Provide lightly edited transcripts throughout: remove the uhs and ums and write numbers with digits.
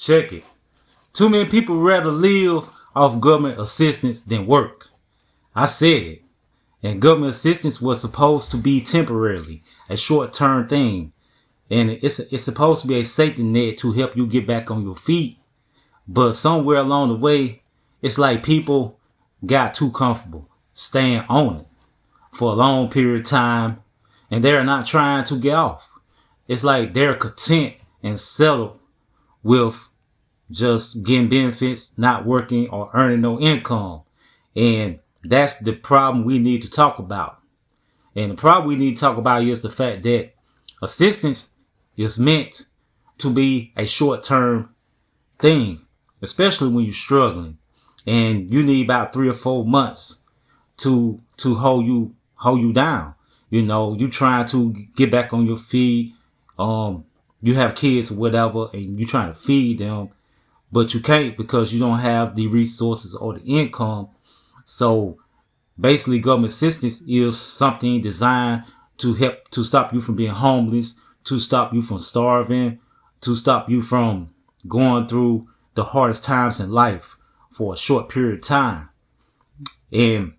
Check it. Too many people rather live off government assistance than work. I said it. And government assistance was supposed to be temporarily, a short-term thing. And it's supposed to be a safety net to help you get back on your feet. But somewhere along the way, it's like people got too comfortable staying on it for a long period of time. And they're not trying to get off. It's like they're content and settled with just getting benefits, not working or earning no income. And that's the problem we need to talk about. And the problem we need to talk about is the fact that assistance is meant to be a short-term thing, especially when you're struggling and you need about 3 or 4 months to hold you down. You know, you trying to get back on your feet. You have kids or whatever, and you trying to feed them, but you can't because you don't have the resources or the income. So basically, government assistance is something designed to help to stop you from being homeless, to stop you from starving, to stop you from going through the hardest times in life for a short period of time. And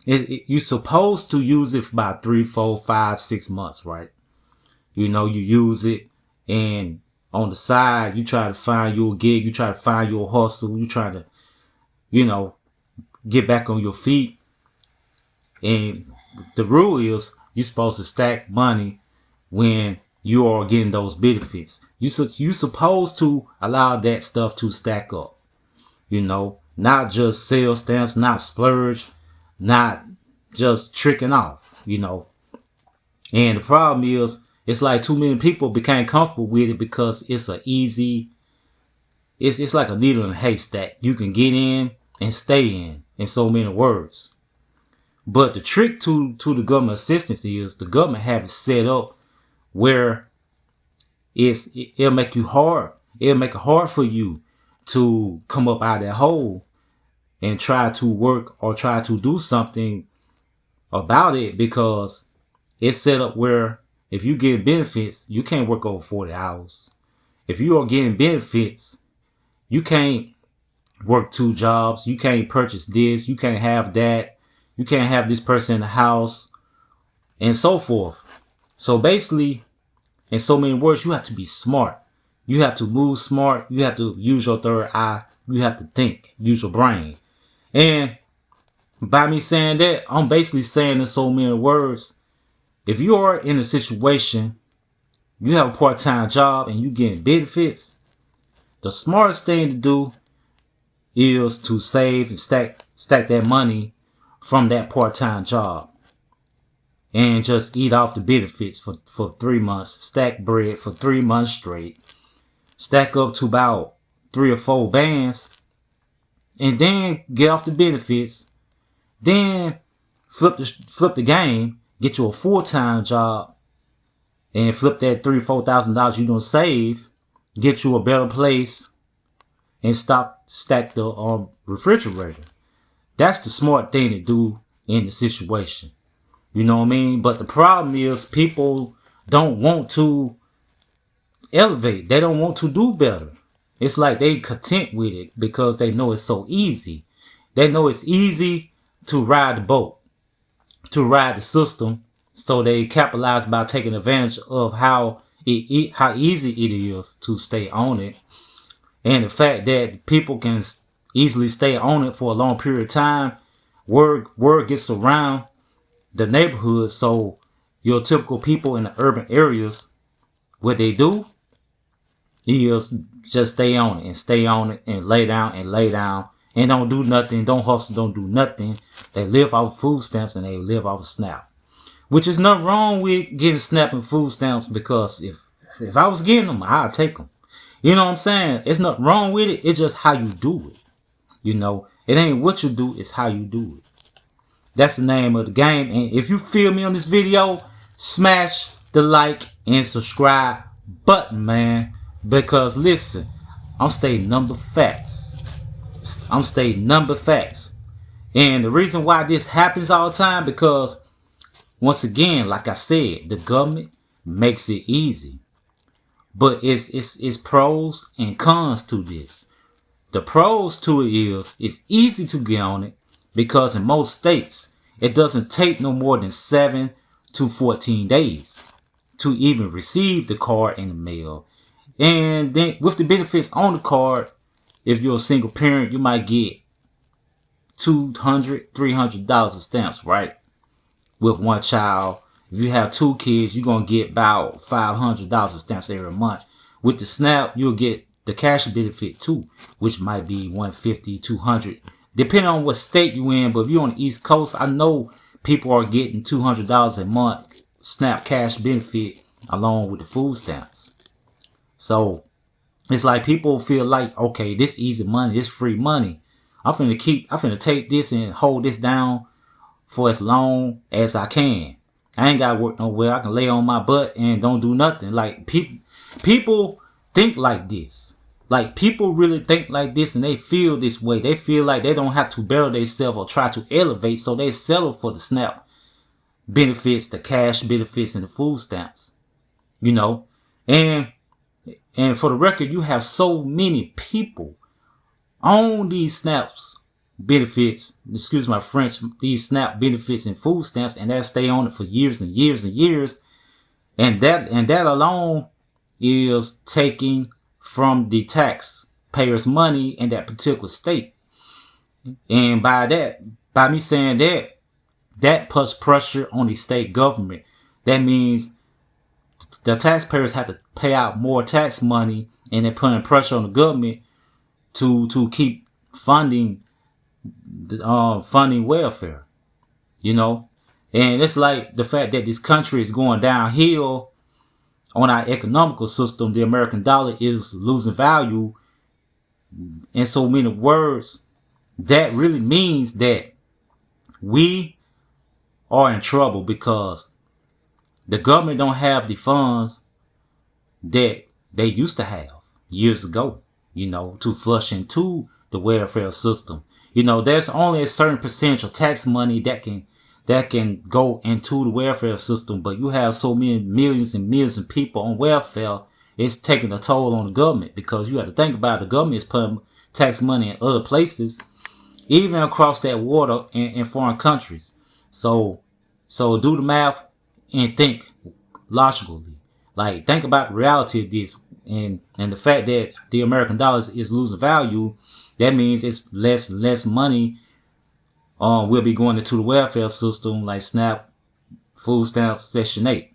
you're supposed to use it for about 3, 4, 5, 6 months, right? You know, you use it, and on the side, you try to find your gig, you try to find your hustle, you try to, you know, get back on your feet. And the rule is you're supposed to stack money when you are getting those benefits. You're supposed to allow that stuff to stack up, you know, not just sell stamps, not splurge, not just tricking off, you know. And the problem is, it's like too many people became comfortable with it because it's it's like a needle in a haystack. You can get in and stay in so many words. But the trick to the government assistance is the government have it set up where it'll make you hard. It'll make it hard for you to come up out of that hole and try to work or try to do something about it, because it's set up where if you get benefits, you can't work over 40 hours. If you are getting benefits, you can't work 2 jobs. You can't purchase this. You can't have that. You can't have this person in the house and so forth. So basically, in so many words, you have to be smart. You have to move smart. You have to use your third eye. You have to think, use your brain. And by me saying that, I'm basically saying in so many words, if you are in a situation, you have a part-time job and you getting benefits, the smartest thing to do is to save and stack that money from that part-time job and just eat off the benefits for 3 months. Stack bread for 3 months straight. Stack up to about 3 or 4 bands and then get off the benefits. Then flip the game. Get you a full-time job and flip that $3,000-4,000 you don't save. Get you a better place and stack the refrigerator. That's the smart thing to do in the situation. You know what I mean? But the problem is people don't want to elevate. They don't want to do better. It's like they content with it because they know it's so easy. They know it's easy to ride the boat, to ride the system, so they capitalize by taking advantage of how easy it is to stay on it, and the fact that people can easily stay on it for a long period of time. Word gets around the neighborhood, so your typical people in the urban areas, what they do is just stay on it and lay down and don't do nothing, don't hustle, don't do nothing. They live off food stamps and they live off of SNAP. Which is nothing wrong with getting SNAP and food stamps, because if I was getting them, I'd take them. You know what I'm saying? It's nothing wrong with it. It's just how you do it. You know, it ain't what you do, it's how you do it. That's the name of the game. And if you feel me on this video, smash the like and subscribe button, man. Because listen, I'm stating number facts. I'm stating number facts. And the reason why this happens all the time, because once again, like I said, the government makes it easy. But it's pros and cons to this. The pros to it is it's easy to get on it because in most states it doesn't take no more than 7 to 14 days to even receive the card in the mail. And then with the benefits on the card, if you're a single parent, you might get $200, $300 of stamps, right? With one child. If you have 2 kids, you're going to get about $500 of stamps every month. With the SNAP, you'll get the cash benefit too, which might be $150, $200, depending on what state you're in. But if you're on the East Coast, I know people are getting $200 a month SNAP cash benefit along with the food stamps. So it's like people feel like, okay, this easy money, this free money. I'm finna take this and hold this down for as long as I can. I ain't gotta work nowhere. I can lay on my butt and don't do nothing. Like people think like this. Like people really think like this and they feel this way. They feel like they don't have to better themselves or try to elevate, so they settle for the SNAP benefits, the cash benefits, and the food stamps. You know, and for the record, you have so many people on these SNAPs benefits, excuse my French, these SNAP benefits and food stamps, and that stay on it for years and years and years. And that alone is taking from the taxpayers' money in that particular state. And by me saying that puts pressure on the state government. That means the taxpayers have to pay out more tax money, and they're putting pressure on the government to keep funding welfare, you know. And it's like the fact that this country is going downhill on our economical system. The American dollar is losing value. In so many words, that really means that we are in trouble because the government don't have the funds that they used to have years ago, you know, to flush into the welfare system. You know, there's only a certain percentage of tax money that can go into the welfare system, but you have so many millions and millions of people on welfare, it's taking a toll on the government, because you have to think about it, the government is putting tax money in other places, even across that water in foreign countries. So do the math and think logically. Like, think about the reality of this, and the fact that the American dollar is losing value. That means it's less money will be going into the welfare system, like SNAP, food stamps, Section 8.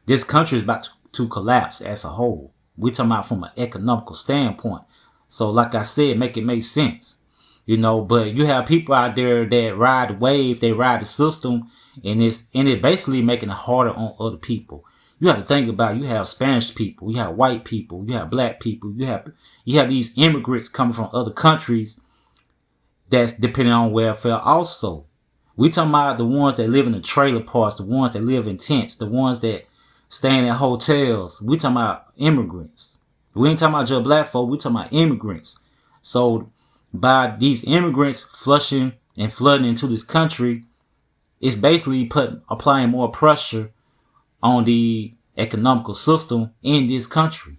This country is about to collapse as a whole. We're talking about from an economical standpoint. So like I said, make it make sense. You know, but you have people out there that ride the wave, they ride the system, and it basically making it harder on other people. You have to think about, you have Spanish people, you have white people, you have black people, you have these immigrants coming from other countries that's depending on welfare also. We talking about the ones that live in the trailer parks, the ones that live in tents, the ones that staying in hotels. We talking about immigrants. We ain't talking about just black folk, we talking about immigrants. So by these immigrants flushing and flooding into this country, it's basically applying more pressure on the economical system in this country.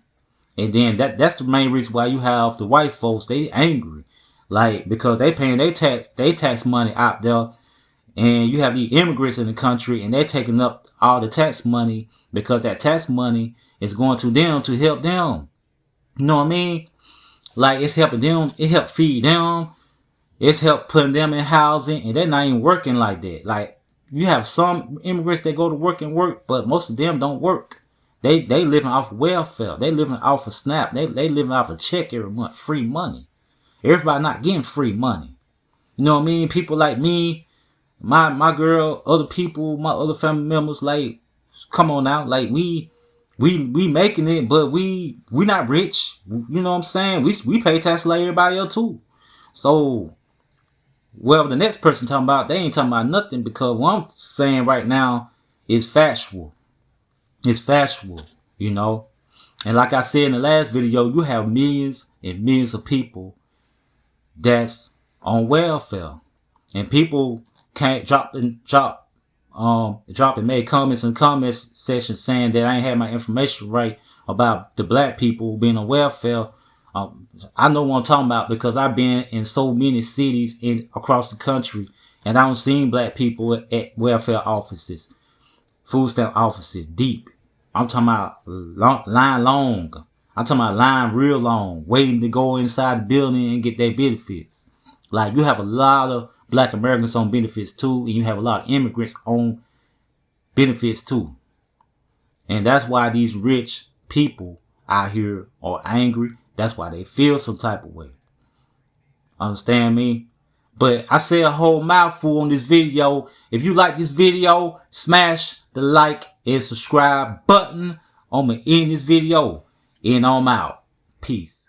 And then that's the main reason why you have the white folks, they angry. Like, because they paying their tax money out there, and you have the immigrants in the country and they're taking up all the tax money, because that tax money is going to them to help them. You know what I mean? Like, it's helping them, it help feed them, it's help putting them in housing, and they're not even working like that. Like, you have some immigrants that go to work, but most of them don't work. They living off of welfare. They living off of SNAP. They living off a check every month, free money. Everybody not getting free money. You know what I mean? People like me, my girl, other people, my other family members, like, come on now. Like, we making it, but we not rich. You know what I'm saying? We pay tax like everybody else too. So, well, the next person talking about, they ain't talking about nothing, because what I'm saying right now is factual. It's factual, you know. And like I said in the last video, you have millions and millions of people that's on welfare, and people can't drop made comments in the comments section saying that I ain't had my information right about the black people being on welfare. I know what I'm talking about because I've been in so many cities across the country, and I don't seen black people at welfare offices, food stamp offices, deep. I'm talking about line long. I'm talking about line real long, waiting to go inside the building and get their benefits. Like, you have a lot of black Americans on benefits too, and you have a lot of immigrants on benefits too. And that's why these rich people out here are angry. That's why they feel some type of way. Understand me? But I say a whole mouthful on this video. If you like this video, smash the like and subscribe button. I'm going to end this video. And I'm out. Peace.